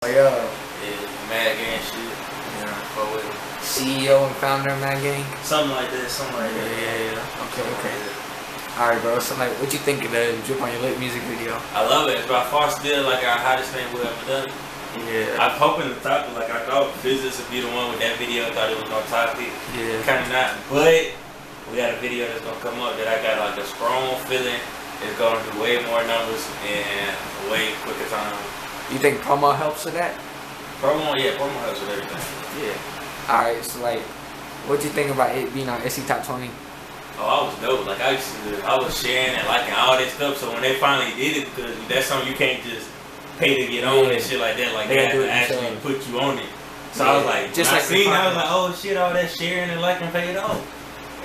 Yeah, MaDD and shit. yeah. But with CEO and founder of MaDD. something like that, Yeah. Okay. Alright, bro. So, like, what you think of the Drip on Your Lip music video? I love it. It's by far still like our hottest thing we've ever done. Yeah. I'm hoping to top it. Like I thought Physics would be the one with that video. I thought it was gonna top it. Yeah. Kind of not, but we got a video that's gonna come up that I got like a strong feeling it's gonna do way more numbers and way quicker time. You think promo helps with that? Promo helps with everything. Yeah. Alright, so like, what you think about it being on SC Top 20? Oh, I was dope. Like I was sharing and liking all that stuff. So when they finally did it, because that's something you can't just pay to get on and shit like that. Like they have to actually put you on it. So I was like, just like I was like, oh shit, all that sharing and liking paid off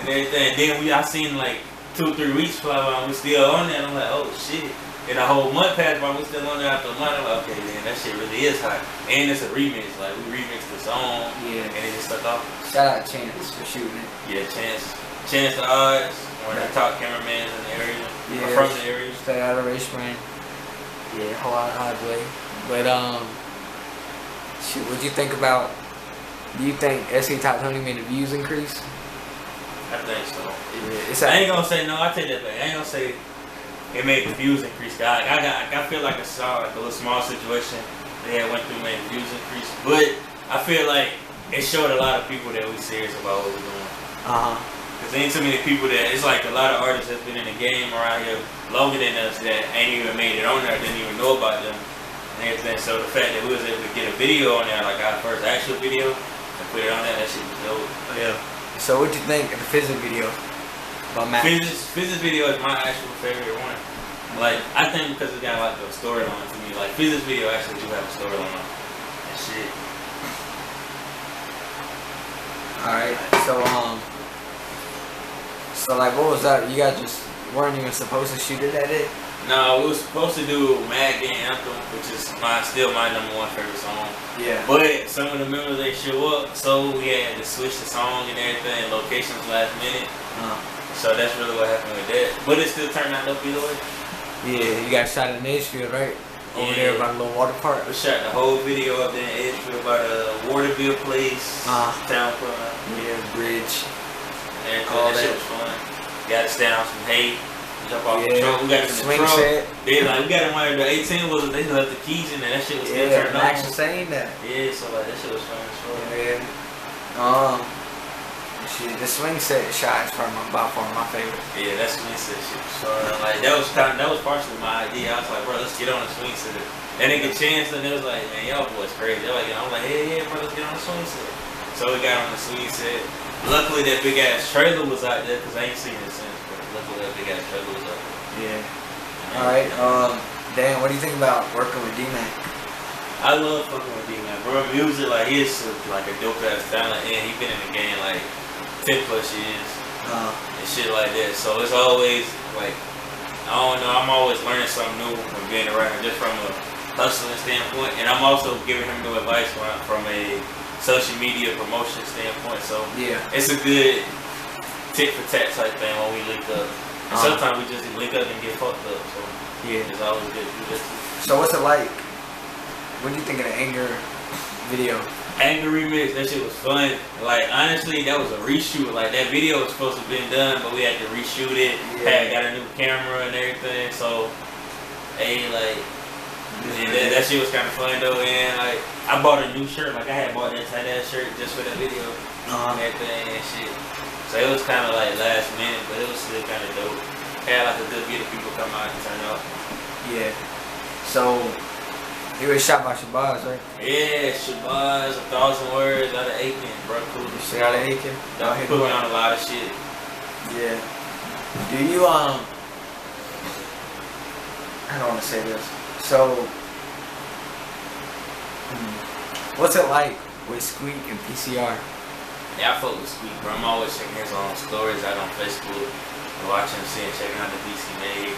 and everything. And then I seen like 2 or 3 weeks fly by and we still on there. And I'm like, oh shit. And a whole month passed by, we still on there after a month. I'm like, okay, man, that shit really is hot. And it's a remix. Like we remixed the song. Yeah. And it just stuck off. Shout out Chance for shooting it. Yeah, Chance the Odds, one of the top cameramans in the area. Yeah. From the area. Straight out of Richmond. Yeah, whole lot of hard way. But shoot, what do you think about? Do you think SC Top 20 made the views increase? I think so. Yeah, I ain't gonna say no. I take that back. I ain't gonna say it made the views increase. I feel like it's like a little small situation they had went through made the views increase, but I feel like it showed a lot of people that we serious about what we're doing. Cause there ain't so many people that it's like a lot of artists that's been in the game around here longer than us that ain't even made it on there, didn't even know about them and everything. So the fact that we was able to get a video on there, like our first actual video, and put it on there, that shit was dope. Yeah. So what do you think of the Physics video about Maxx? Physics video is my actual favorite one. Like I think because it got like a storyline to me. Like Physics video actually do have a storyline and shit. Alright, so like what was that? You guys just weren't even supposed to shoot it at it? No, we were supposed to do MaDD Anthem, which is still my #1 favorite song. Yeah. But some of the members they show up, so we had to switch the song and everything, locations last minute. So that's really what happened with that. But it still turned out up either way. Yeah, you guys shot in Edgefield, right? Over there by the little water park. We shot the whole video up there in Edgefield by the Waterville place, town club. Yeah, bridge. And all that shit was fun. Got to stand on some hay. Jump off the truck. We got it in the truck. Like we got it when the 18 was they left the keys in there. That shit was still turned on. Maxx was saying that. Yeah, so like that shit was fun as well. Yeah. Shit, the swing set shot is probably by far my favorite. Yeah, that swing set shit was fun. Like that was partially my idea. I was like, bro, let's get on the swing set. That nigga Chance and it was like, man, y'all boys crazy. Like, I'm like, yeah, bro, let's get on the swing set. So we got on the swing set. Luckily that big ass trailer was out there because I ain't seen it since. Luckily that big ass trailer was up. Yeah. Alright, Dan, what do you think about working with D-Man? I love fucking with D-Man, bro. Music, like, he's like a dope ass talent and he been in the game like 10+ years and shit like that. So it's always like, I don't know, I'm always learning something new from being around him just from a hustling standpoint. And I'm also giving him new advice from a social media promotion standpoint. So yeah, it's a good tit for tat type thing when we link up. And sometimes we just link up and get fucked up. So yeah, it's always good to do this. So what's it like? What do you think of the Anger video? Anger remix, that shit was fun. Like honestly, that was a reshoot. Like that video was supposed to have been done, but we had to reshoot it. Yeah. Got a new camera and everything. So hey, like that shit was kind of fun though. And like I bought a new shirt. Like I had bought that tight ass shirt just for that video and everything and shit. So it was kind of like last minute, but it was still kind of dope. Had like a good bit of people come out and turn out. Yeah. So he was shot by Shabazz, right? Yeah, Shabazz, 1,000 words out of Aiken, bro. Cool. Shit out of Aiken. He put me on a lot of shit. Yeah. Do you I don't want to say this. So, what's it like with Squeak and PCR? Yeah, I fuck with Squeak, bro. I'm always checking his own stories out on Facebook and watching him, checking out the beats he made.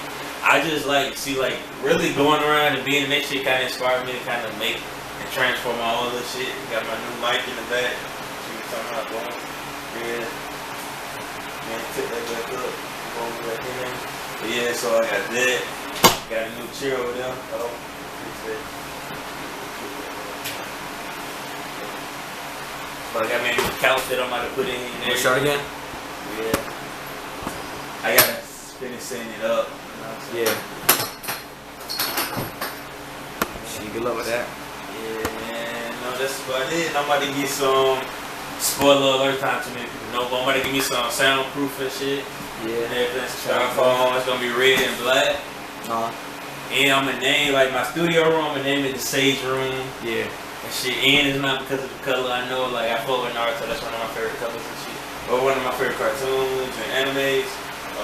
I just like see like really going around and being in that shit kind of inspired me to kind of make and transform my own little shit. Got my new mic in the back. See what I'm talking about, boom. Yeah. Man, tip that back up. Boom, back in there. But yeah, so I got that. Got a new chair over there. Oh, fix that. So I got maybe a couch that I'm about to put in. We'll start again? Yeah. I gotta finish setting it up. You know yeah. Good luck with that. Yeah, man. No, that's about it. I'm about to get some spoiler alert time too many people know, but I'm about to give me some soundproof and shit. Yeah. And everything's styrofoam. It's gonna be red and black. And I'm gonna name like my studio room. I'm gonna name it the Sage Room. Yeah. And shit. And it's not because of the color. I know, like I fuck with Naruto. That's one of my favorite colors and shit. Or one of my favorite cartoons and animes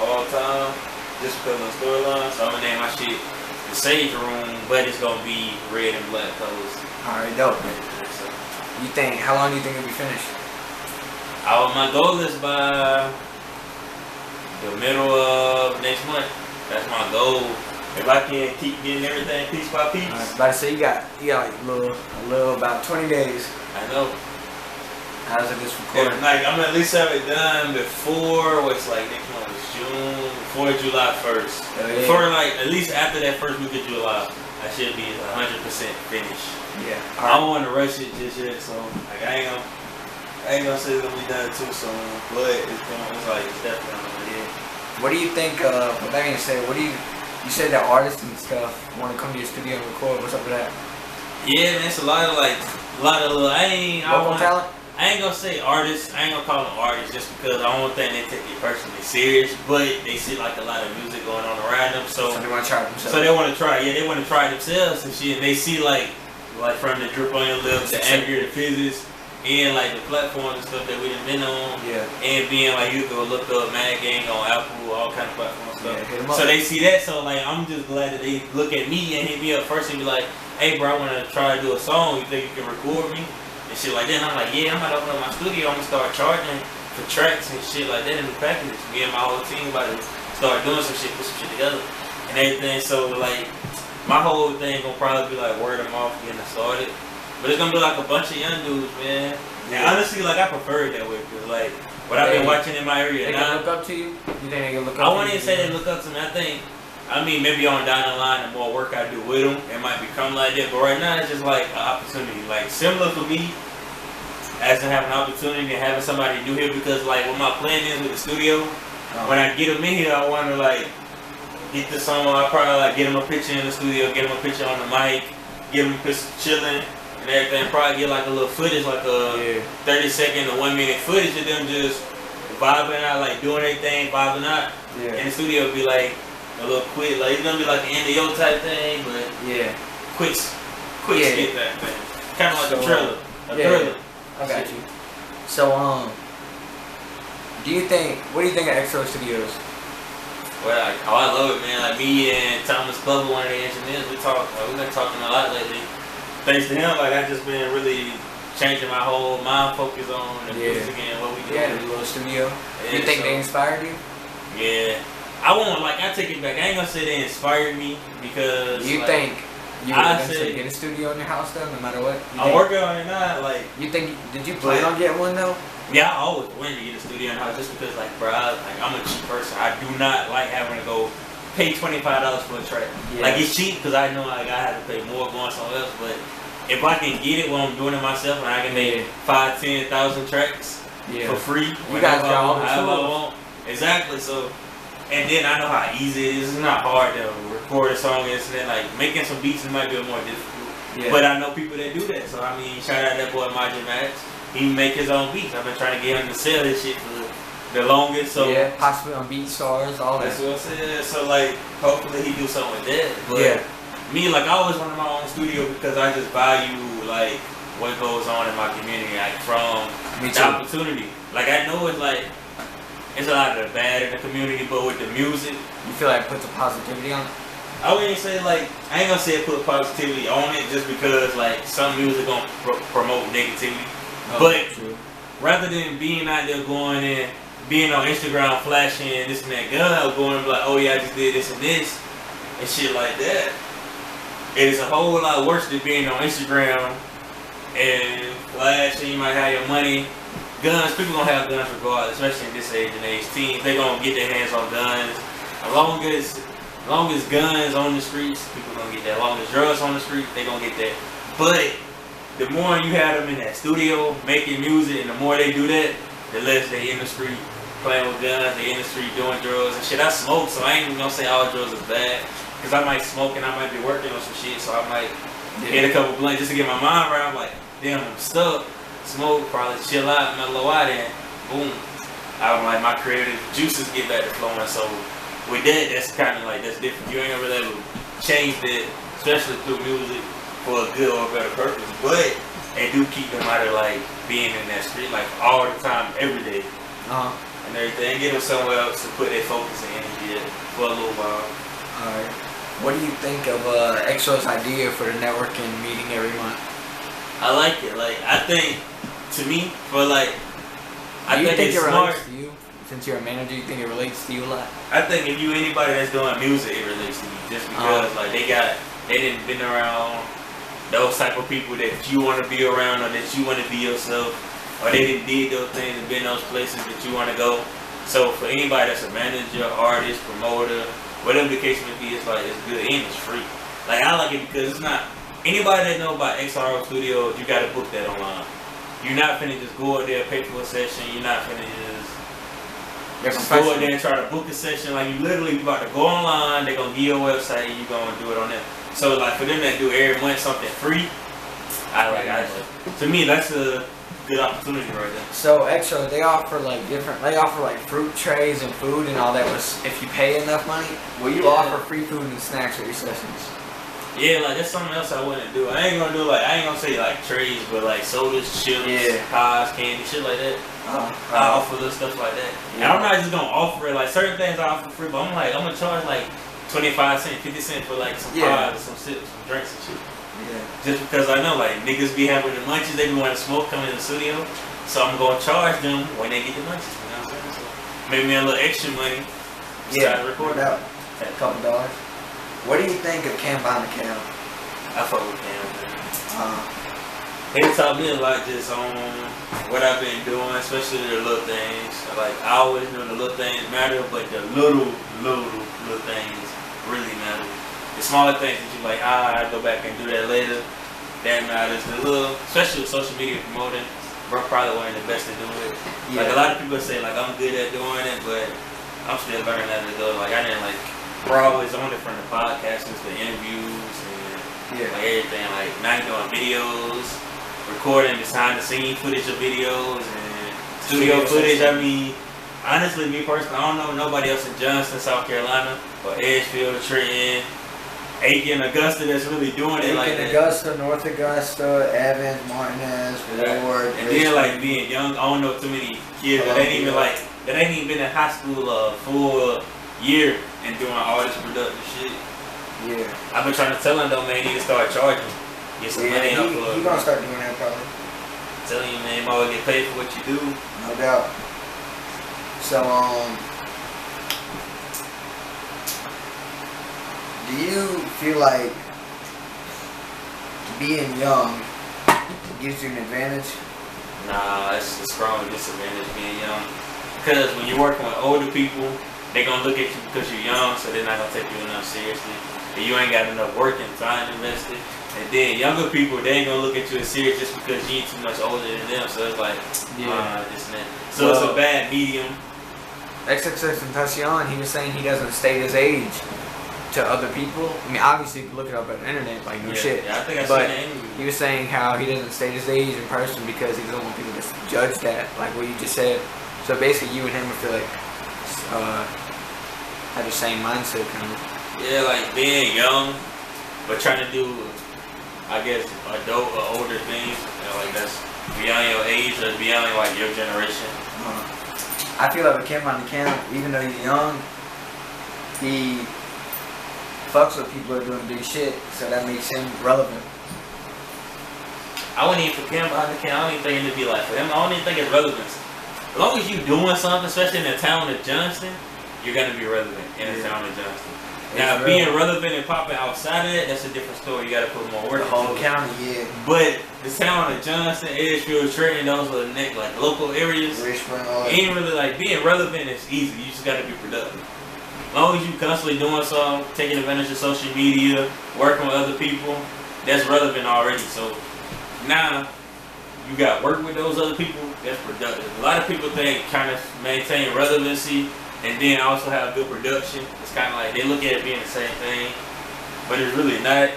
of all time. Just because of the storyline. So I'm gonna name my shit the Sage Room, but it's gonna be red and black colors. Alright, dope. So, you think? How long do you think it'll be finished? My goal is by the middle of next month. That's my goal. If I can keep getting everything piece by piece. I was about to say you got like a little about 20 days. I know. How's it this recording? Like I'm gonna at least have it done before what's like next month is June, before July 1st. Yeah. Before like at least after that first week of July, I should be 100% finished. Yeah. Right. I don't want to rush it just yet, so like I ain't gonna say it's gonna be done too soon, but it's definitely on the way. What do you think? With that being said, you said that artists and stuff want to come to your studio and record. What's up with that? Yeah, man, it's a lot of little. I ain't gonna say artists. I ain't gonna call them artists just because I don't think they take it personally serious. But they see like a lot of music going on around them, so they want to try it themselves. So they want to try. Yeah, they want to try it themselves and shit. And they see like from the drip on your lips, the anger, the physics, and like the platforms and stuff that we done been on. Yeah. And being like you go look up MaDD on Apple, all kind of platforms stuff. Yeah, so they see that. So like I'm just glad that they look at me and hit me up first and be like, "Hey, bro, I want to try to do a song. You think you can record me?" And shit like that. And I'm like, yeah, I'm about to open up my studio. I'm gonna start charging for tracks and shit like that in the package. Me and my whole team about to start doing some shit, put some shit together and everything. So like my whole thing gonna probably be like word of mouth getting started. But it's gonna be like a bunch of young dudes, man. And honestly, like I prefer it that way because like what I've been watching in my area. They now, gonna look up to you? You think they gonna look up to you? I wouldn't even say they look up to me. I mean, maybe on down the line, the more work I do with them, it might become like that. But right now, it's just like an opportunity. Like similar for me, as to have an opportunity and having somebody new here because like what my plan is with the studio, when I get them in here, I want to like get the song. I probably like get them a picture in the studio, get them a picture on the mic, get them a picture chilling and everything. Probably get like a little footage, like a 30-second to 1 minute footage of them just vibing out, like doing their thing, vibing out. Yeah. And the studio would be like a little quick, like it's gonna be like the end of your type thing, but quick skit that thing, kind of like a trailer, thriller. I got you. So, what do you think of Exo Studios? Well, I love it, man. Like me and Thomas Glover, one of the engineers, we've been talking a lot lately. Thanks to him, like I've just been really changing my whole mind focus on the music and what we do. Yeah, the little studio. You think they inspired you? Yeah. I take it back. I ain't gonna say they inspired me because you think you were going to get a studio in your house though, no matter what? I'm working on it now. Like, did you plan on getting one though? Yeah, I always wanted to get a studio in the house just because, like, bro, I'm a cheap person. I do not like having to go pay $25 for a track. Yeah. Like, it's cheap because I know like I have to pay more going somewhere else. But if I can get it when I'm doing it myself and I can make 5,000-10,000 tracks for free, you guys got all the tools. I want. Exactly. So. And then I know how easy it is. It's not hard to record a song and then like making some beats might be more difficult. Yeah. But I know people that do that. So I mean, shout out that boy Majin. He make his own beats. I've been trying to get him to sell this shit for the longest. So possibly on BeatStars, all that. That's what I said. So like, hopefully he do something with that. But me, like I always wanted my own studio because I just value like what goes on in my community, like from the opportunity. Like I know it's like. It's a lot of the bad in the community, but with the music, you feel like it puts a positivity on it? I wouldn't say like, I ain't gonna say it put positivity on it just because like some music gonna promote negativity. But rather than being out there going and being on Instagram flashing this and that gun, going and be like, oh yeah, I just did this and shit like that. It is a whole lot worse than being on Instagram and flashing. You might have your money. Guns, people gonna have guns regardless, especially in this age and age. Teens, they gonna get their hands on guns. As long as guns on the streets, people gonna get that. As long as drugs on the street, they gonna get that. But the more you have them in that studio making music, and the more they do that, the less they in the street playing with guns, they in the street doing drugs and shit. I smoke, so I ain't even gonna say all drugs is bad. Cause I might smoke and I might be working on some shit, so I might hit a couple blunts just to get my mind right. I'm like, damn, I'm stuck. Smoke, probably chill out, mellow out, and boom. I'm like, my creative juices get back to flowing. So with that, that's kind of like, that's different. You ain't really able to change that, especially through music, for a good or a better purpose. But they do keep them out of like being in that street like all the time, every day. And everything. Get them somewhere else to put their focus and energy at for a little while. Alright. What do you think of EXO's idea for the networking meeting every month? I like it. Like, I think, to me, for like, I think it's smart. Relates to you? Since you're a manager, you think it relates to you a lot? I think if you anybody that's doing music, it relates to you. Just because like they didn't been around those type of people that you want to be around, or that you want to be yourself, or they didn't did those things and been those places that you want to go. So for anybody that's a manager, artist, promoter, whatever the case may be, it's like it's good and it's free. Like I like it because it's not anybody that know about XRO Studios. You gotta book that online. You're not finna just go out there, pay for a session. You're not finna just go out there and try to book a session. Like you literally about to go online. They're gonna give you a website and you gonna do it on there. So like for them that do every month something free, to me that's a good opportunity right there. So EXO, they offer like fruit trays and food and all that. Was if you pay enough money, will you offer free food and snacks at your sessions? Yeah, like that's something else I wouldn't do. I ain't gonna say like trays, but like sodas, chips, pies, candy, shit like that. I offer little stuff like that. And I'm not just gonna offer it like certain things I offer free, but I'm gonna charge like 25 cents, 50 cents for like some pies, some sips, some drinks and shit. Yeah. Just because I know like niggas be having the munchies, they be wanting to smoke coming in the studio, so I'm gonna charge them when they get the munchies. You know what I'm saying? So maybe a little extra money. Yeah, record out at a couple dollars. What do you think of Cam behind the cam? I fuck with Cam, man. He taught me a lot just on what I've been doing, especially the little things. Like I always know the little things matter, but the little things really matter. The smaller things that you like, I go back and do that later. That matters. The little, especially with social media promoting, bro, probably one of the best to do it. Yeah. Like a lot of people say like I'm good at doing it, but I'm still learning how to do it. Like I didn't like, bro, always on it from the podcasts to the interviews and like everything. Like now you're doing videos, recording behind the scene footage of videos and studio footage. I mean, honestly, me personally, I don't know nobody else in Johnston, South Carolina, or Edgefield, Trenton, Aiken, Augusta that's really doing it like that. Augusta, North Augusta, Evans, Martinez, Ward. And then like being young, I don't know too many kids that ain't even been in high school a full year and doing all this productive shit. Yeah. I've been trying to tell him though, man, he need to start charging. Get some money up. He gonna start doing that probably. Telling you, man, you always get paid for what you do. No doubt. So, do you feel like being young gives you an advantage? Nah, it's a strong disadvantage being young. Because when you're working with older people, they're gonna look at you because you're young, so they're not gonna take you enough seriously. And you ain't got enough work and time invested. And then younger people, they ain't gonna look at you as serious just because you ain't too much older than them. So it's like, this and that. So it's a bad medium. XXXTentacion, he was saying he doesn't state his age to other people. I mean, obviously you can look it up on the internet, like no shit. Yeah, I think I but seen that. he was saying how he doesn't state his age in person because he doesn't want people to judge that, like what you just said. So basically, you and him would feel like have the same mindset, kind of. Yeah, like being young, but trying to do, I guess, adult or older things. You know, like that's beyond your age or beyond like your generation. I feel like with Cam on the cam, even though he's young, he fucks with people who are doing big shit, so that makes him relevant. I wouldn't even for Cam behind the cam. I don't even think it'd be like for him. I don't even think it's relevance. As long as you doing something, especially in the town of Johnston, you're gonna be relevant in the town of Johnston. Now, being relevant and popping outside of that, that's a different story. You gotta put more work into it. The whole county, But the town of Johnston, Edgefield, Trenton, those are like local areas. Richmond, ain't really like being relevant is easy. You just gotta be productive. As long as you constantly doing something, taking advantage of social media, working with other people, that's relevant already. So now you got work with those other people, that's productive. A lot of people think kind of maintain relevancy and then also have good production. It's kind of like they look at it being the same thing, but it's really not.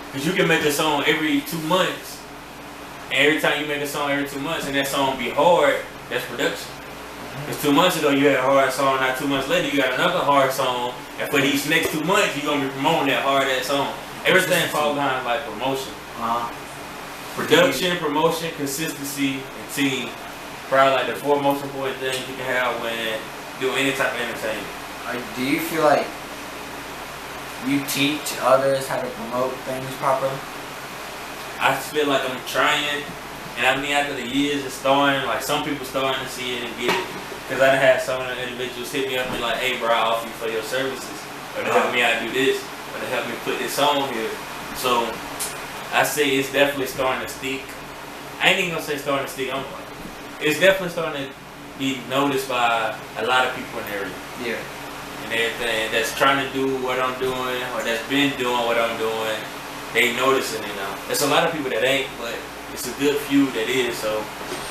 Because you can make a song every 2 months, and every time you make a song every 2 months and that song be hard, that's production. Because 2 months ago you had a hard song, now 2 months later you got another hard song, and for these next 2 months you're going to be promoting that hard ass song. Everything falls behind like promotion. Production, promotion, consistency, and team. Probably like the 4 most important things you can have when doing any type of entertainment. Do you feel like you teach others how to promote things properly? I feel like I'm trying, and I mean after the years it's starting, like some people starting to see it and get it. Because I done had some of the individuals hit me up and be like, hey bro, I offer you for your services. Or to help me out do this, or to help me put this on here. So I say it's definitely starting to stick. I ain't even gonna say starting to stick. It's definitely starting to be noticed by a lot of people in the area. Yeah. And everything that's trying to do what I'm doing, or that's been doing what I'm doing, they noticing it now. There's a lot of people that ain't, but it's a good few that is. So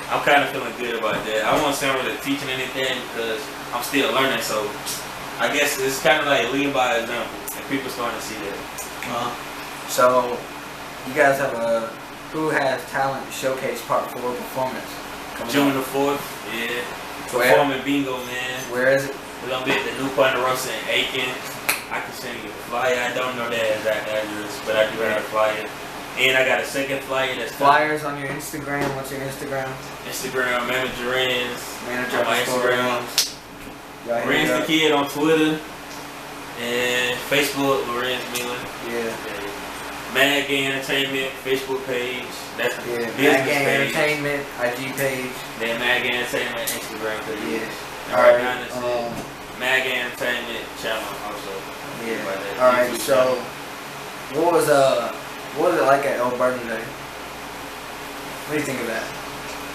I'm kind of feeling good about that. I won't say I'm really teaching anything because I'm still learning. So I guess it's kind of like leading by example, and people starting to see that. So you guys have a Who Has Talent Showcase Part 4 performance June the 4th, yeah. Performing bingo, man. Where is it? We're gonna be at the New Ponderosa in Aiken. I can send you a flyer. I don't know that exact address, but I do have a flyer. And I got a second flyer that's flyers on your Instagram. What's your Instagram? Instagram, Manager Renz. Manager on my Instagram. Renz the Kid on Twitter. And Facebook, Larenz Mealing. Yeah. MaDD Entertainment Facebook page. That's the business MaDD page. Entertainment IG page. Then MaDD Entertainment Instagram page. Yeah. Alright, now that's it. MaDD Entertainment channel also. Yeah. Alright, so what was it like at Alberta Day? What do you think of that?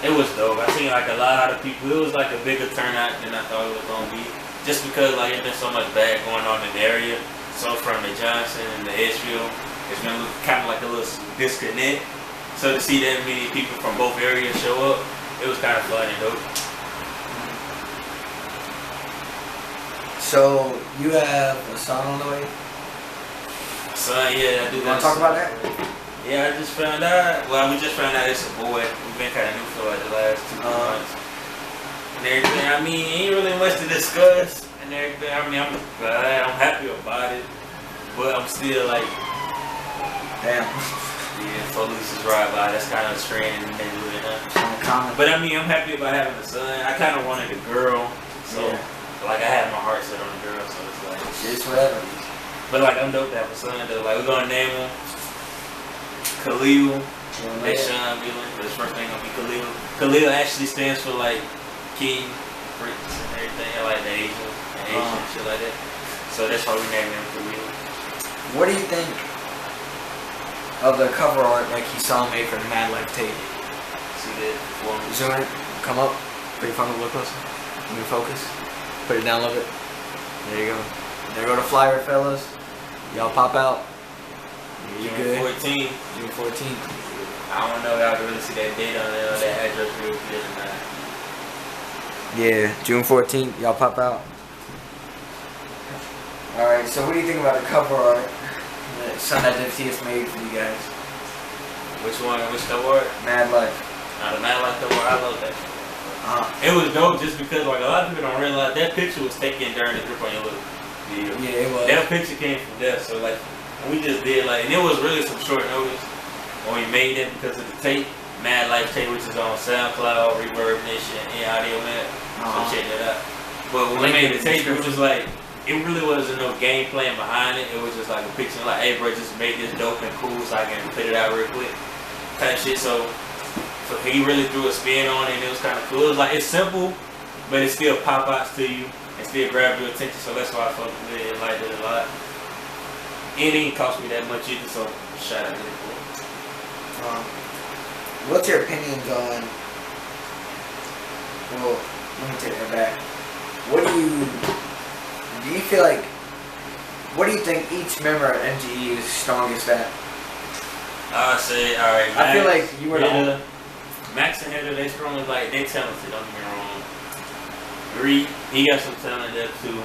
It was dope. I seen like a lot of people. It was like a bigger turnout than I thought it was gonna be. Just because like there's been so much bad going on in the area. So from the Johnson and the Edgefield, it's been kind of like a little disconnect. So to see that many people from both areas show up, it was kind of fun and dope. So you have a son on the way? Son, yeah, I do. You want to talk about that? Yeah, I just found out. Well, we just found out it's a boy. We've been kind of new for like the last 2 months. And everything. I mean, ain't really much to discuss and everything. I mean, I'm glad. I'm happy about it. But I'm still like, damn. Yeah, police is right by. That's kind of a trend in the neighborhood. But I mean, I'm happy about having a son. I kind of wanted a girl. So, like, I had my heart set on a girl. So it's like, just whatever. But like, I'm dope to have a son though. Like, we're gonna name him Khalil. That's Sean Mealing. His first name gonna be Khalil. Khalil actually stands for like King, Prince, and everything. I like the Asian and shit like that. So that's why we named him Khalil. What do you think of the cover art like he saw made for the Mad Life tape? See that? Zoom in, come up, put your phone a little closer. Let me focus. Put it down a little bit. There you go. There go the flyer, fellas. Y'all pop out. You June 14th. June 14th. I don't know if y'all can really see that date on there, that address real clear tonight. Yeah, June 14th. Y'all pop out. Alright, so what do you think about the cover art that Son Identity has made for you guys? Which one? Which cover art? Mad Life. The Mad Life cover art, I love that. It was dope just because like a lot of people don't realize that picture was taken during the Drip on Your Look video. Yeah, it was. That picture came from there, so like we just did like, and it was really some short notice when we made it because of the tape, Mad Life tape, which is on SoundCloud, Reverb Nation, and AudioMack. So check that out. But when we made the tape, it was just like, it really wasn't no game plan behind it. It was just like a picture, like, hey bro, just make this dope and cool so I can put it out real quick, type shit. So he really threw a spin on it, and it was kind of cool. It was like, it's simple, but it still pop outs to you and still grab your attention. So that's why I fucked with it and liked it a lot. And it didn't cost me that much either, so shout out to it. What's your opinions on? Well, let me take that back. What do you feel like? What do you think each member of MGE is strongest at? I say, all right. I feel like you were the Maxx and Heather, they strong as like they talented. Don't get me wrong. Ruiz, he got some talent there too.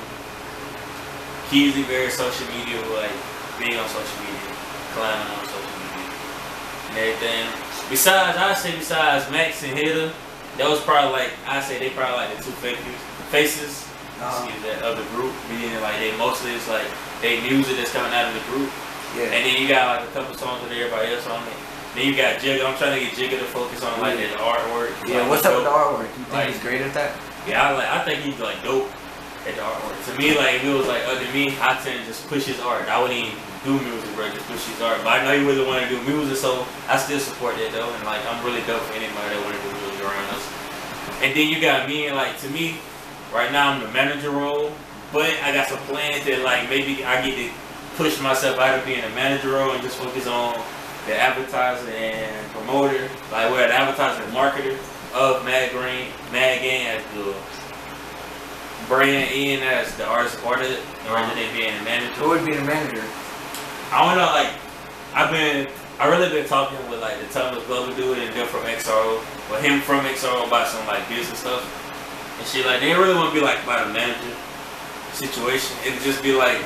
He's very social media, like being on social media, climbing on social media, and everything. Besides Maxx and Heather, that was probably like they probably like the two faces. Excuse that of the group. Meaning like they mostly it's like they music that's coming out of the group. Yeah. And then you got like a couple songs with everybody else on it. Then you got Jigga. I'm trying to get Jigga to focus on like the artwork. Yeah, like, what's up with the artwork? You think he's great at that? Yeah, I think he's like dope at the artwork. To me, like if it was like up to me, I tend to just push his art. I wouldn't even do music, bro. Just push his art. But I know he really want to do music, so I still support that though. And like I'm really dope for anybody that want to do music around us. And then you got me, and like to me, right now I'm the manager role, but I got some plans that like maybe I get to push myself out of being a manager role and just focus on the advertiser and promoter. Like we're the advertiser and marketer of MaDD as the brand, Ian as the artist part of it, rather than being a manager. Who would be the manager? I don't know, like I really been talking with like the Thomas Glover dude and them from XRO, with him from XRO about some like business stuff and shit. Like they really want to be like about a manager situation. It'd just be like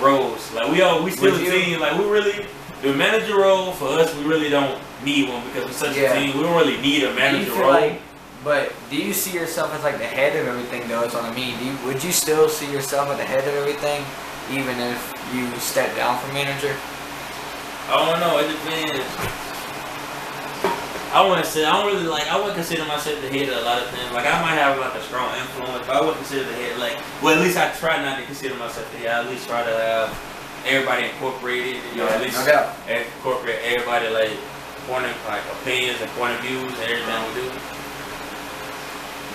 roles. Like we still a team. Like we really the manager role for us. We really don't need one because we're such a team. We don't really need a manager role. Like, but do you see yourself as like the head of everything though? That's what I mean. Would you still see yourself as the head of everything, even if you step down from manager? I don't know. It depends. I wouldn't consider myself the head of a lot of things. Like I might have like a strong influence, but I wouldn't consider the head. Like, well, at least I try not to consider myself the head. I at least try to have everybody incorporated. You know, at least incorporate everybody like opinions and point of views and everything we do.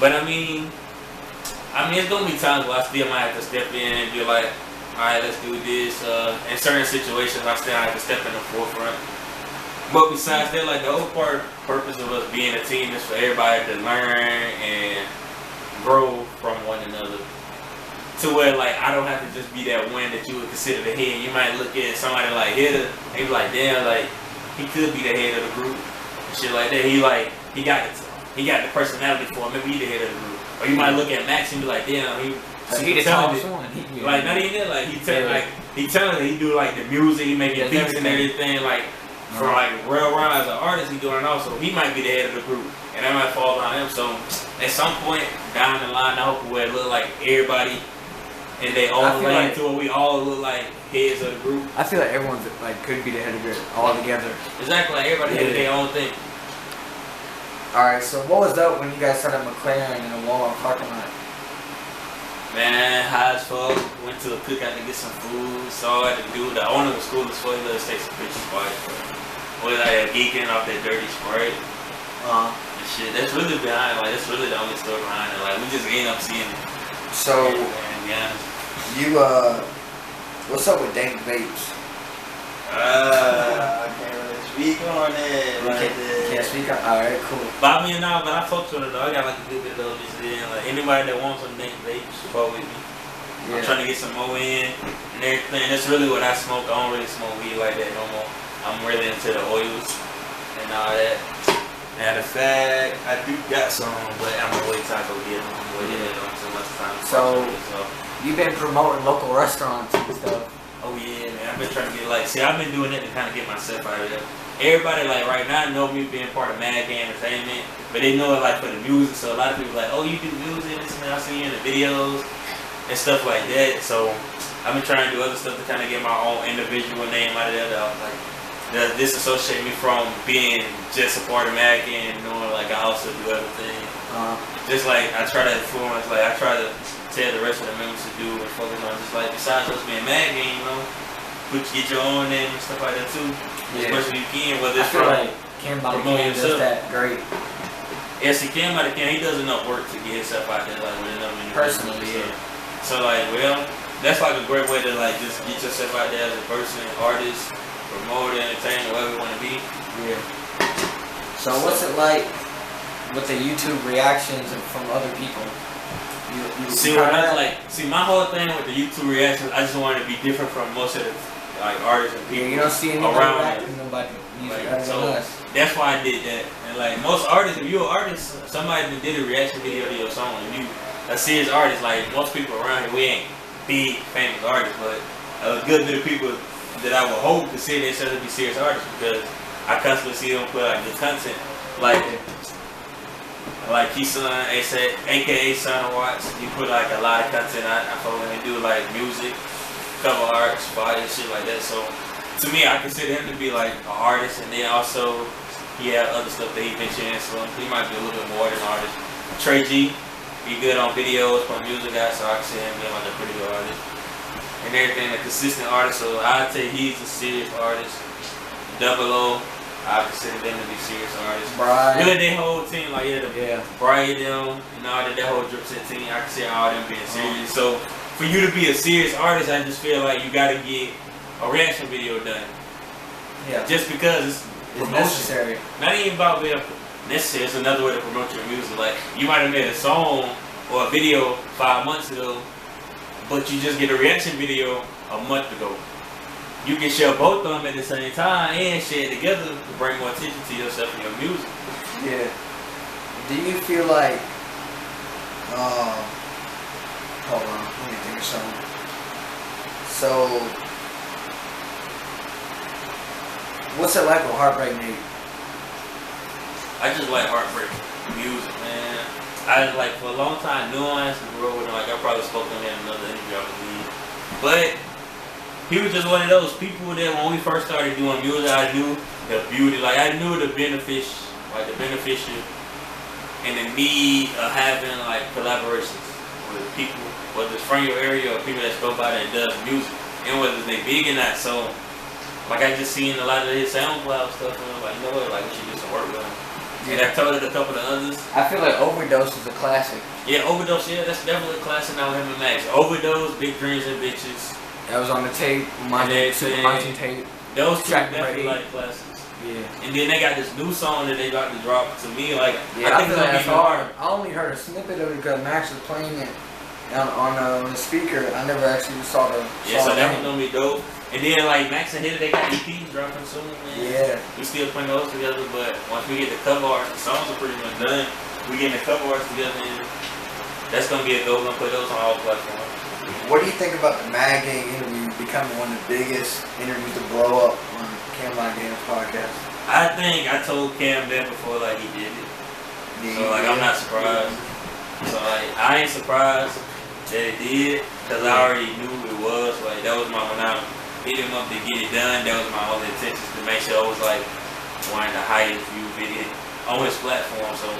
But I mean, it's gonna be times where I still might have to step in and be like, all right, let's do this. In certain situations, I still have to step in the forefront. But besides that, like the whole purpose of us being a team is for everybody to learn and grow from one another. To where like I don't have to just be that one that you would consider the head. You might look at somebody like Hitter and be like, damn, like he could be the head of the group and shit like that. He got the personality for him. Maybe he the head of the group. Or you might look at Maxx and be like, damn, he the tallest one. Like not even that. Like he talented. He do like the music. He making beats and everything. Like for like real run as an artist, he doing it also. He might be the head of the group, and that might fall on him. So at some point down the line, I hope where it look like everybody and they all lane to it. We all look like heads of the group. I feel like everyone's like could be the head of it all together. Exactly. Like everybody did their own thing. All right. So what was up when you guys started McLaren in a Walmart parking lot? Man, high as fuck. Went to a cookout to get some food. Saw it. The owner was cool as fuck. Let's take some pictures for it. Was like geeking off that dirty Sprite. And shit. That's really behind. Like that's really the only story behind it. Like we just end up seeing it. So you what's up with dank vapes? I can't really speak on that. Can't speak on. All right, cool. But I mean, no, but I fucked with it though. I got like a good bit of those in. Like anybody that wants some dank vapes, fuck with me. I'm trying to get some more in and everything. That's really what I smoke. I don't really smoke weed like that no more. I'm really into the oils and all that. Matter of fact, I do got some, but I'm gonna wait till I go get them. I'm waiting on so much time. So you've been promoting local restaurants and stuff. Oh yeah, man. I've been trying to get I've been doing it to kind of get myself out of there. Everybody like right now know me being part of MaDD Entertainment, but they know it like for the music. So a lot of people like, oh, you do music, this and that. I see you in the videos and stuff like that. So I've been trying to do other stuff to kind of get my own individual name out of there. Like disassociate me from being just a part of MaDD and knowing like I also do other things. Just like I try to influence, like I try to tell the rest of the members to do and focus on just like besides us being MaDD, you know, get your own name and stuff like that too. As much as you can, whether it's from like CamGotGame does that great. Yeah, see, CamGotGame, he does enough work to get himself out there, like with enough personally. So like, well, that's like a great way to like just get yourself out there as a person, artist, promoter, entertainer, whatever you want to be. Yeah. So what's it like with the YouTube reactions from other people? My whole thing with the YouTube reactions, I just wanted to be different from most of the like artists and people. You don't see anybody reacting, nobody Like, so that's why I did that. And like most artists, if you're an artist, somebody that did a reaction video to your song, if you a serious artist, like most people around here, we ain't big famous artists, but a good bit of people that I would hope consider themselves to be serious artists because I constantly see them put like good content, like his son, aka Son Watts. He put like a lot of content. I follow him and do like music, cover arts, fire, shit like that. So to me, I consider him to be like an artist, and then also he have other stuff that he ventured in. So he might be a little bit more than an artist. Trey G, he good on videos, put music out, so I consider him being like a pretty good artist and everything. A consistent artist, so I'd say he's a serious artist. Double O, I consider them to be serious artists. Brian. Really, their whole team, like Brian, them, and all that whole Drip Set team, I consider all them being serious. So for you to be a serious artist, I just feel like you gotta get a reaction video done. Yeah. Just because it's necessary. Not even about being necessary. It's another way to promote your music. Like you might have made a song or a video 5 months ago, but you just get a reaction video a month ago. You can share both of them at the same time and share it together to bring more attention to yourself and your music. Yeah. Do you feel like, hold on, let me think of something. So, what's it like with Heartbreak Nate? I just like Heartbreak music, man. I like for a long time Nuance and grew up with him. Like I probably spoke to him in another interview, I believe. But he was just one of those people that when we first started doing music, I knew the beauty, like I knew the beneficial and the need of having like collaborations with people, whether it's from your area or people that go by that does music, and whether they big or not. So like I just seen a lot of his SoundCloud stuff, and I'm like, you know what, like we should do some work with him. And I told it a couple of others. I feel like Overdose is a classic. Yeah, Overdose, yeah, that's definitely a classic now with him and Maxx. Overdose, Big Dreams and Bitches. That was on the tape, Majin tape. Those two definitely like classics. Yeah. And then they got this new song that they got to drop. To me, like I think it's hard. I only heard a snippet of it because Maxx was playing it on the speaker. I never actually saw the song. Yeah, so that one's gonna be dope. And then like Maxx and Hitter, they got EPs dropping soon, man. Yeah. We still putting those together, but once we get the cover art, the songs are pretty much done. We getting the cover arts together, and that's gonna be a goal. We're gonna put those on all platforms. What do you think about the MaDD interview becoming one of the biggest interviews to blow up on CamGotGame's podcast? I think I told Cam that before, like he did it. Yeah, so like I'm not surprised. So like I ain't surprised that it did, cause I already knew it was. Like that was my when I hit him up to get it done. That was my only intention to make sure it was like one of the highest view video on his platform. So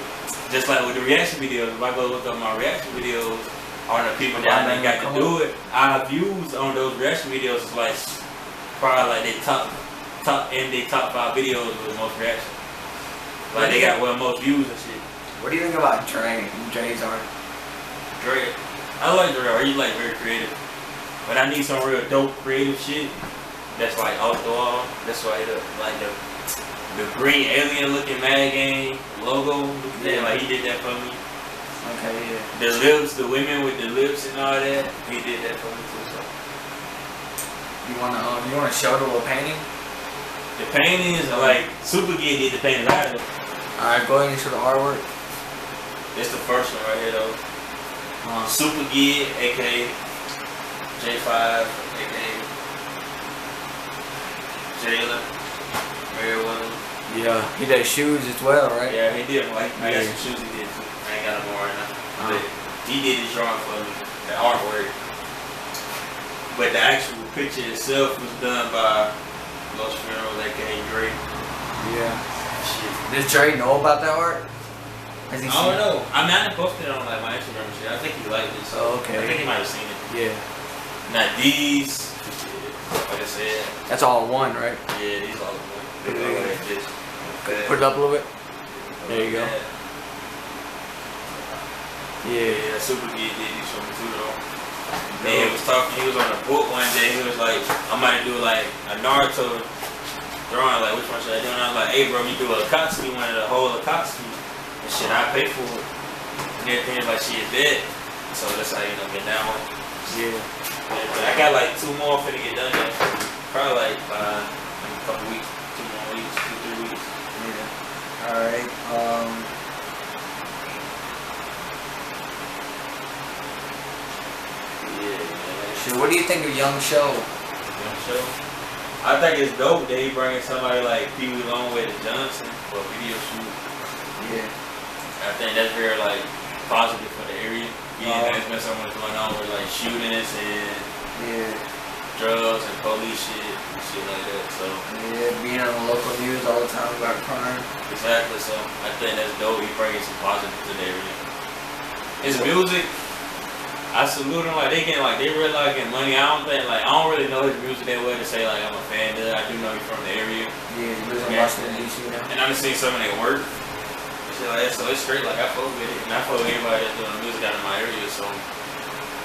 just like with the reaction videos, if I go look up my reaction videos. Or the people that I got to do it, our views on those reaction videos is like probably like they top 5 videos with the most reactions. Like they got most views and shit. What do you think about Dre and Dre's art? Dre, I like Dre. He's like very creative, but I need some real dope creative shit. That's like off the wall. That's why the green alien looking MaDD logo. Yeah, like he did that for me. Okay, yeah. The lips, the women with the lips and all that, he did that for me too. So. You wanna show the little painting? The paintings are like Super Gear did the painting out of it. Alright, go ahead and show the artwork. It's the first one right here though. Super Gear, aka J5, aka Jalen, Meriwether. Yeah, he does shoes as well, right? Yeah, he did. Like I got some shoes he did too. I ain't got them more right now. But he did his drawing for me, the artwork. But the actual picture itself was done by Los Funerals, aka Dre. Yeah. Shit. Does Dre know about that art? Has he I don't know. I mean, I didn't post it on like my Instagram shit. I think he liked it. So okay. I think he might have seen it. Yeah. Now these, like I said. That's all one, right? Yeah, these all one. Put it up a little bit. There you go. Yeah, Super Gear did these for me too though. Then he was talking, he was on a book one day, he was like, I might do like a Naruto drawing, like which one should I do? And I was like, hey bro, you do a Akatsuki, one of the whole Akatsuki. And shit, I pay for it. And everything like she is dead. So that's how you know get that one. Yeah. But I got like 2 more for to get done yet. Probably like a couple weeks, 2 more weeks. Alright, Yeah, man. Shit, what do you think of Young Show? Young Show? I think it's dope that he bringing somebody like Pee Wee Longway to Johnson for a video shoot. Yeah. I think that's very like positive for the area. Yeah, there's been so much going on with like shootings and drugs and police shit and shit like that. So yeah, being on the local news all the time about crime. Exactly. So I think that's dope. He bringing some positive to the area. His music, I salute him. Like they really like getting money. I don't really know his music that well to say like I'm a fan of it. I do know he's from the area. Yeah, he lives in Washington DC now. And I've seen some of their work. Shit like that, so it's straight. Like I fuck with it, and I fuck with anybody that's doing music out of my area. So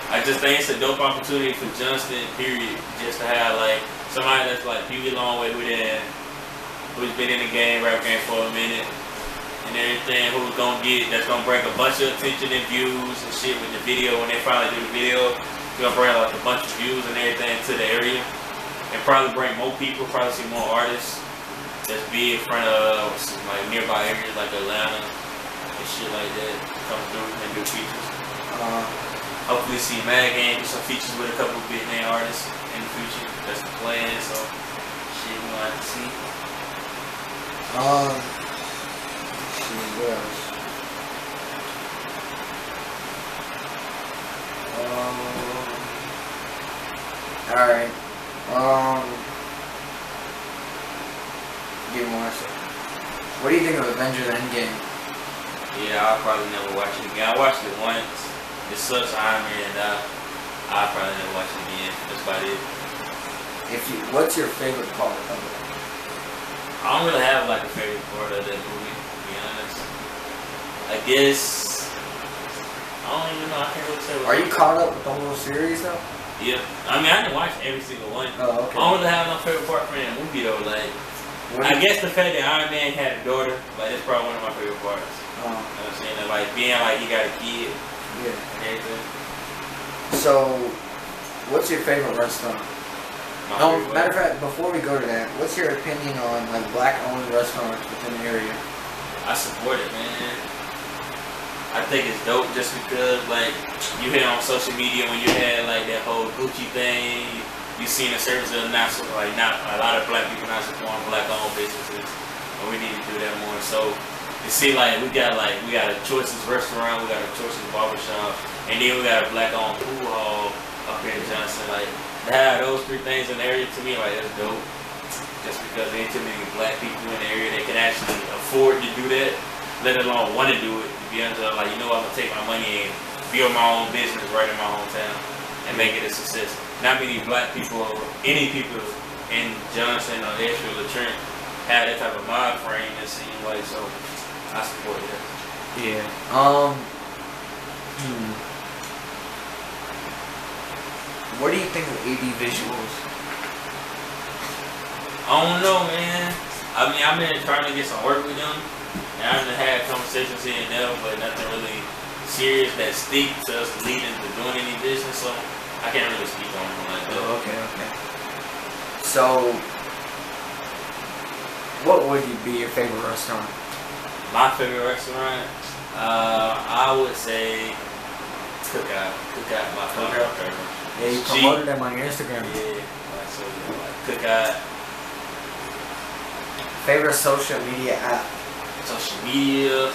I just think it's a dope opportunity for Johnston. Period. Just to have like somebody that's like Pee Wee Longway, who's been in the rap game for a minute, and everything. That's gonna bring a bunch of attention and views and shit with the video. When they finally do the video, it's gonna bring like a bunch of views and everything to the area, and probably bring more people. Probably see more artists. Just be in front of like nearby areas like Atlanta and shit like that. Come through and do features. Hopefully see MaDD do some features with a couple of big name artists in the future. That's the plan. So shit we gonna have to see. Shit, what else? Alright. Give me 1 second. What do you think of Avengers Endgame? Yeah, I'll probably never watch it again. I watched it once. It sucks Iron Man died. I'll probably never watch it again. That's about it. What's your favorite part of it? I don't really have like a favorite part of that movie, to be honest. I guess I don't even know. I can't really say. Are you caught up with the whole series though? Yeah. I mean, I didn't watch every single one. Oh, okay. I don't really have no favorite part from that movie though. Like, I guess the fact that Iron Man had a daughter, like, that's probably one of my favorite parts. You know what I'm saying? That, like, being like he got a kid. Yeah. And everything. So, what's your favorite restaurant? Matter of fact, before we go to that, what's your opinion on like black-owned restaurants within the area? I support it, man. I think it's dope just because, like, you hear on social media when you had like that whole Gucci thing. You seen a service of not a lot of black people not supporting black-owned businesses, and we need to do that more. So you see, like we got a Choices restaurant, we got a Choices barbershop, and then we got a black-owned pool hall up here in Johnson. Like, to have those three things in the area, to me, like, that's dope. Just because there ain't too many black people in the area that can actually afford to do that, let alone want to do it. To be honest, like, you know, I'm gonna take my money and build my own business right in my hometown and make it a success. Not many black people or any people in Johnson or Asheville or Trent have that type of mind frame. It seems like, so I support that. Yeah. What do you think of AD visuals? I don't know, man. I mean, I've been trying to get some work with them, and I've had conversations here and there, but nothing really serious that stick to us leading to doing any business. So I can't really speak on them like that. Oh, okay. So, what would be your favorite restaurant? My favorite restaurant, I would say Cookout. Cookout, my favorite. Yeah, you promoted them on your Instagram. Yeah, so like Cookout. Favorite social media app? Social media,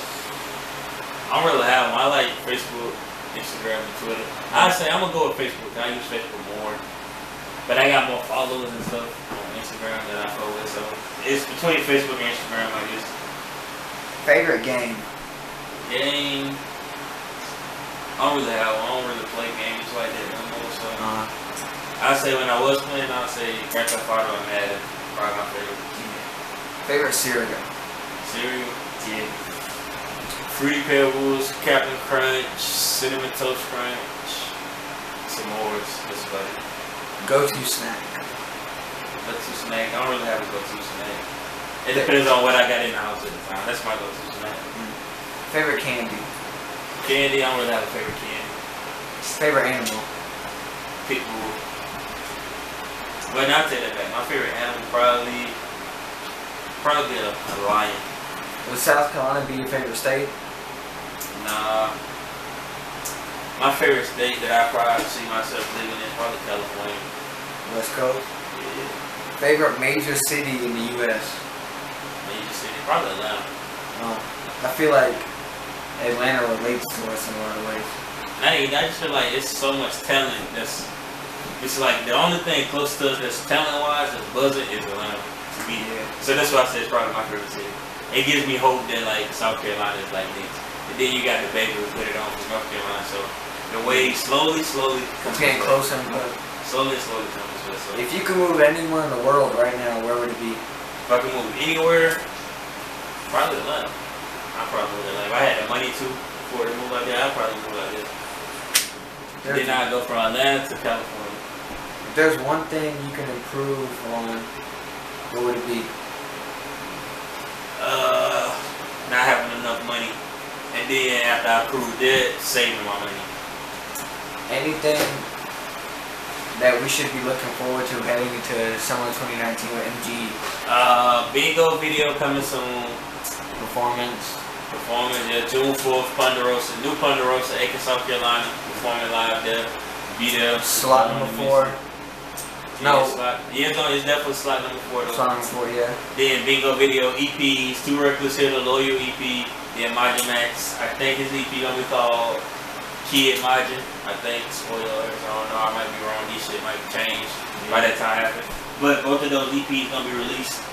I don't really have one. I like Facebook, Instagram, and Twitter. I'd say I'm gonna go with Facebook. I use Facebook more, but I got more followers and stuff on Instagram that I follow with. So it's between Facebook and Instagram, I guess. Favorite game? Game. I don't really have one. I don't really play games like that no more. So I'd say when I was playing, I'd say Grand Theft Auto and MaDD. Probably my favorite. Favorite cereal? Cereal? Yeah. Fruity Pebbles, Captain Crunch, Cinnamon Toast Crunch, s'mores, that's about it. Go-to snack? Go-to snack? I don't really have a go-to snack. It depends on what I got in the house at the time. That's my go-to snack. Favorite candy? Candy? I don't really have a favorite candy. Favorite animal? Pitbull. Well, now I'll take that back. My favorite animal probably a lion. Would South Carolina be your favorite state? Nah. My favorite state that I probably see myself living in is probably California. West Coast? Yeah. Favorite major city in the U.S.? Major city? Probably Atlanta. I feel like Atlanta relates to us in a lot of ways. I just feel like it's so much talent it's like the only thing close to us that's talent-wise that's buzzing is Atlanta to me. Yeah. So that's why I say it's probably my favorite city. It gives me hope that like South Carolina is like this. And then you got the baby who put it on from North Carolina. So the way slowly it's getting closer and closer. Slowly comes this way. So if you could move anywhere in the world right now, where would it be? If I could move anywhere, probably Atlanta. I'd probably move Atlanta. If I had the money for it to move like that, I'd probably move like that. Then I'd go from Atlanta to California. If there's one thing you can improve on, what would it be? Not having enough money. And then after I prove that, saving my money. Anything that we should be looking forward to heading into summer 2019 with MG? Bingo video coming soon. Performance, yeah. June 4th, Ponderosa, New Ponderosa, Aiken, South Carolina. Performing live there. Be there. Slot number 4. No. Yeah, it's definitely slot number 4 though. Slot number 4, yeah. Then Bingo video EPs, 2 Reckless Hitter, Loyal EP. Then Majin Maxx, I think his EP gonna be called Kid Majin. I think, spoilers, I don't know, I might be wrong, these shit might change by that time happen. But both of those EPs gonna be released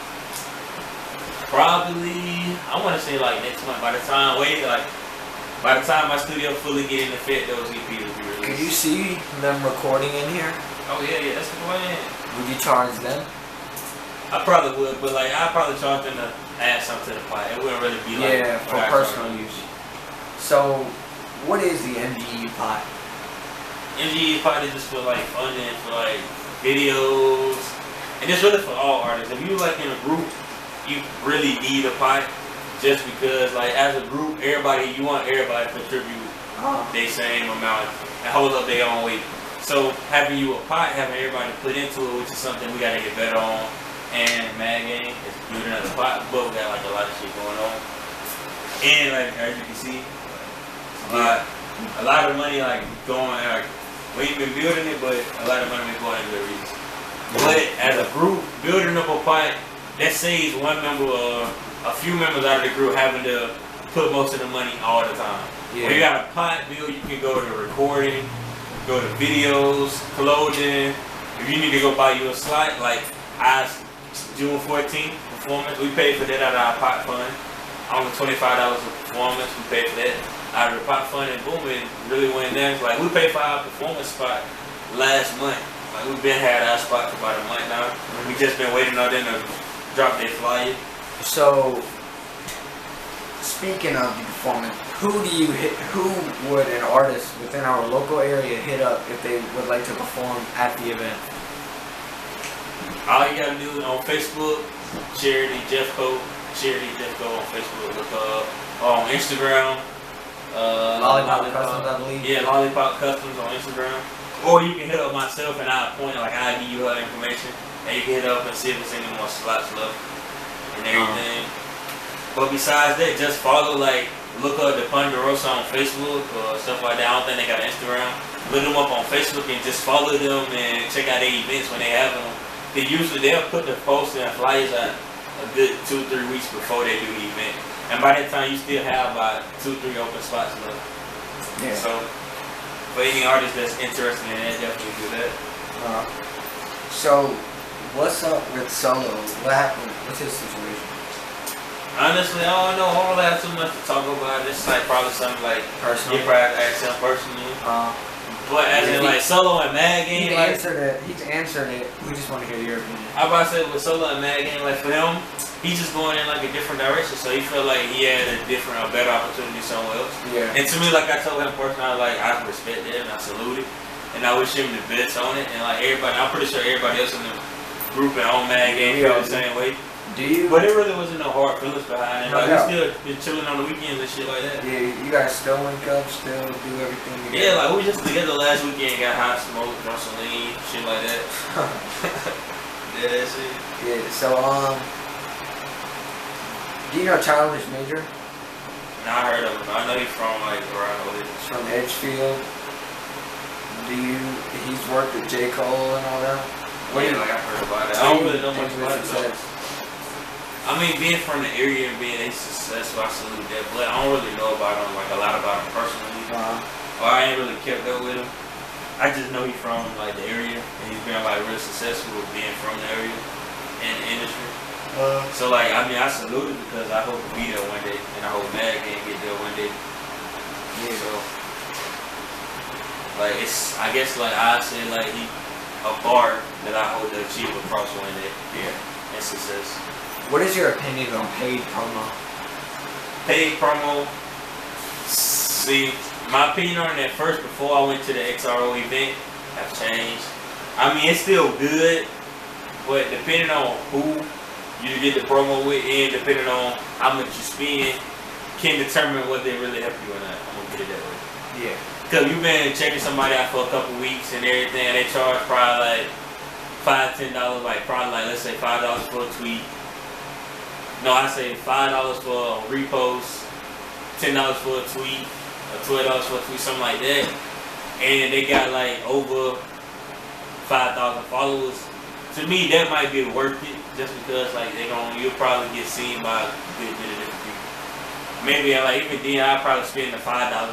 probably, I wanna say like next month. By the time my studio fully get in effect, those EPs will be released. Could you see them recording in here? Oh yeah, that's the plan. Would you charge them? I probably would, but like I'd probably charge them to add something to the pot. It wouldn't really be like for personal use. So, what is the MGE pot? MGE pot is just for like funding, for like videos, and it's really for all artists. If you like in a group, you really need a pot, just because like as a group, you want everybody to contribute their same amount and hold up their own weight. So having you a pot, having everybody put into it, which is something we gotta get better on. And MaDD is building up the pot, but we got like a lot of shit going on. And like as you can see, a lot of money like going like we ain't been building it, but a lot of money been going into the reasons. But as a group, building up a pot, that saves one member or a few members out of the group having to put most of the money all the time. Yeah. When you got a pot bill, you can go to recording, go to videos, clothing. If you need to go buy you a slot, like June 14th performance, we paid for that out of our pot fund. Only $25 a performance, we paid for that out of the pot fund, and boom, it really went down. Like we paid for our performance spot last month. Like we've been had our spot for about a month now. We just been waiting on them to drop their flyer. So, speaking of the performance, who would an artist within our local area hit up if they would like to perform at the event? All you gotta do is on Facebook, Charity Jeffco on Facebook, look up, or on Instagram, Lollipop Customs, I believe. Yeah, Lollipop Customs on Instagram. Or you can hit up myself and I'll point, like I'll give you her information, and you can hit up and see if there's any more slots left and everything. But besides that, just follow, like, look up the Ponderosa on Facebook or stuff like that. I don't think they got an Instagram. Look them up on Facebook and just follow them and check out their events when they have them. They'll put the posts and flyers out a good 2-3 weeks before they do the event. And by that time, you still have about 2-3 open spots left. Yeah. So, for any artist that's interested in that, definitely do that. So, what's up with Solo? What happened? What's his situation? Honestly, I don't know. I don't really have too much to talk about. It's like probably something like personal. You probably ask him personally. But as in like Solo and MaDD, he's answered it. We just want to hear your opinion. I about to say with Solo and MaDD, like for him, he's just going in like a different direction. So he felt like he had a better opportunity somewhere else. Yeah. And to me, like I told him personally, I respect it and I salute it, and I wish him the best on it. And like everybody, I'm pretty sure everybody else in the group and on MaDD feel the same way. Do you? But there really wasn't no hard feelings behind it. Like we still been chilling on the weekends and shit like that. Yeah, you guys still link up, still do everything together. Yeah, like we were just together last weekend, got hot smoke, drunk some lean, shit like that. Yeah, that's it. Yeah, so Do you know Childish Major? Nah, I heard of him. I know he's from like around over there. He's from Edgefield. He's worked with J. Cole and all that? Yeah, like I heard about it. I don't really know much about it though. I mean, being from the area and being a successful, I salute that. But I don't really know about him, like a lot about him personally. Or I ain't really kept up with him. I just know he's from like the area and he's been like real successful with being from the area and the industry. So like, I mean, I salute it because I hope to be there one day and I hope MaDD can get there one day. Yeah. So, like, it's, I guess like I say like he a bar that I hope to achieve across one day. Yeah. And success. What is your opinion on paid promo? Paid promo. See, my opinion on that first before I went to the XRO event have changed. I mean, it's still good, but depending on who you get the promo with and depending on how much you spend can determine whether they really help you or not. I'm gonna get it that way. Yeah. Because you've been checking somebody out for a couple weeks and everything, and they charge probably like $5–10, like probably like let's say $5 for a tweet. No, I say $5 for a repost, $10 for a tweet, or $12 for a tweet, something like that. And they got like over 5,000 followers. To me, that might be worth it, just because like you'll probably get seen by a good bit of different people. Maybe like even then, I'd probably spend the $5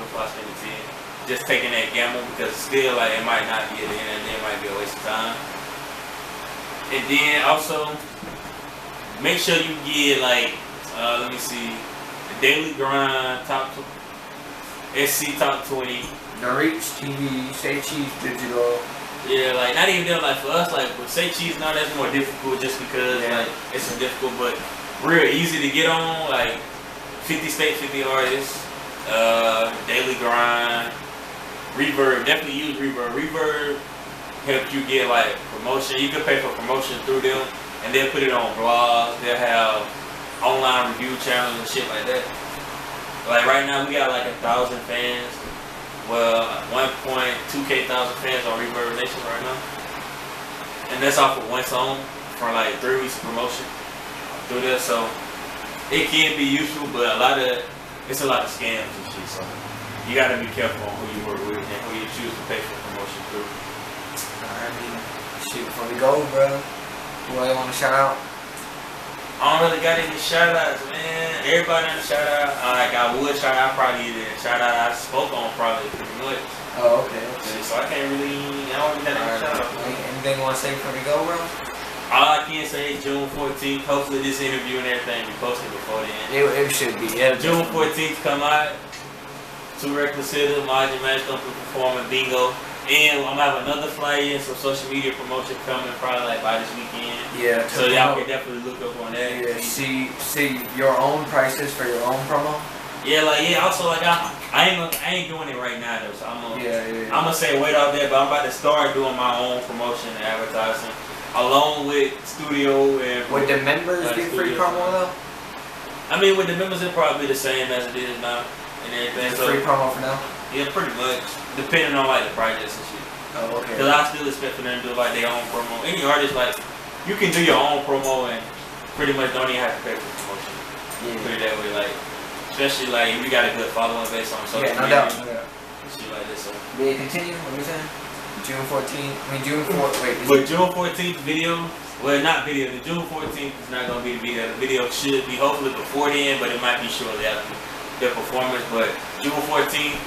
before I spend the 10. Just taking that gamble because still like it might not be at the end and it might be a waste of time. And then also make sure you get like let me see, the Daily Grind top SC top 20, the Reach TV, Say Cheese Digital. Yeah, like not even there, like for us, like with Say Cheese now that's more difficult just because like it's so difficult, but real easy to get on, like 50 states, 50 artists, Daily Grind. Reverb, definitely use Reverb. Reverb help you get like promotion. You can pay for promotion through them and they'll put it on blogs. They'll have online review channels and shit like that. Like right now we got like 1,000 fans. Well, 1.2K fans on Reverb Nation right now. And that's off of one song for like 3 weeks of promotion through there. So it can be useful, but it's a lot of scams and shit. So you gotta be careful on who you work with and who you choose to pay for promotion through. Alright, shoot, before we go, bro, who I want to shout out? I don't really got any shout outs, man. Everybody in the shout out. Like I would shout out probably the shout out I spoke on probably pretty much. Oh, okay. So I don't really have any shout out. Anything you want to say before we go, bro? All I can say is June 14th. Hopefully this interview and everything be posted before then. It should be, yeah. June 14th come out. 2 records hitters, Majin gonna be performing bingo. And I'm gonna have another flyer and some social media promotion coming probably like by this weekend. Yeah. So y'all can definitely look up on that. Yeah. See your own prices for your own promo. Yeah, like also like I ain't doing it right now though. So I'm gonna say wait out there, but I'm about to start doing my own promotion and advertising along with studio and. Would the members get free promo though? I mean, with the members it'll probably be the same as it is now. And everything. So free promo for now? Yeah, pretty much. Depending on like the projects and shit. Oh, okay. Because I still expect for them to do like their own promo. Any artist, like, you can do your own promo and pretty much don't even have to pay for promotion. Yeah. Put it that way, like, especially like if you got a good following based on social media. Yeah, no doubt. Shit like this. So. Yeah, continue. What are you saying? June 14th. I mean June 4th. Wait. But June 14th video. Well, not video. The June 14th is not gonna be the video. The video should be hopefully before then, but it might be shortly after their performance. But June 14th,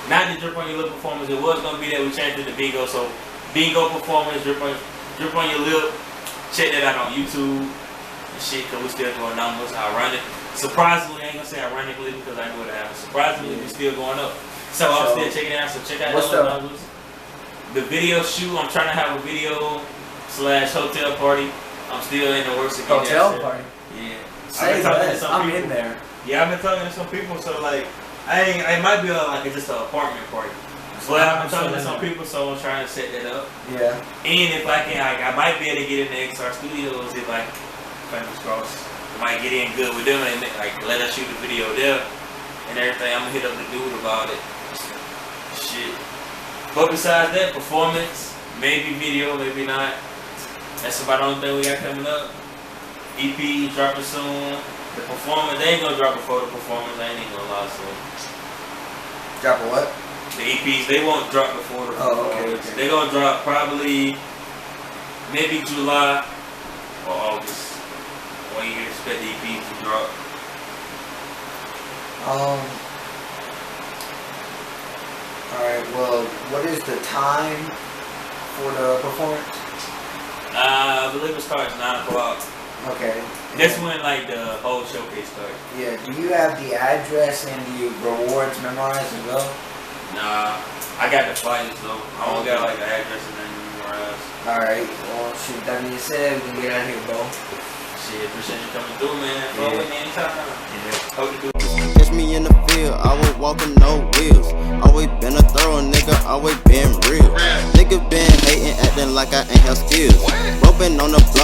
not the drip on your lip performance. It was gonna be that we changed it to bingo. So bingo performance, drip on your lip. Check that out on YouTube and shit, cause we still doing numbers. Surprisingly, I ain't gonna say ironically because I knew what happened. Surprisingly, we still going up. So I'm still checking it out. So check out those numbers. The video shoot. I'm trying to have a video / hotel party. I'm still in the works to get hotel party. Yeah. I'm in there. Yeah, I've been talking to some people, so like, it might be just an apartment party. But I've been talking to some people, so I'm trying to set that up. Yeah. And if I can, I might be able to get in the XR Studios if I fingers crossed. Might get in good with them and like let us shoot the video there and everything. I'm gonna hit up the dude about it. Shit. But besides that, performance, maybe video, maybe not. That's about the only thing we got coming up. EP dropping soon. The performance, they ain't gonna drop before the performance. I ain't even gonna lie to them. Drop a what? The EPs, they won't drop before the performance. Okay. They gonna drop probably maybe July or August. When you expect the EPs to drop. Alright, well, what is the time for the performance? I believe it starts 9 o'clock. Okay. That's when like the whole showcase starts. Yeah, do you have the address and the rewards memorized as well? Nah, I got the flyers though. I don't got like the address and then memorized. Alright, well shoot, that being said, we can get out of here, bro. Shit, appreciate you coming through, man. Follow me anytime. Yeah. Hope you do. Catch me in the field, always walking no wheels. Always been a thorough nigga, always been real. Niggas been hating, acting like I ain't have skills. Roping on the block.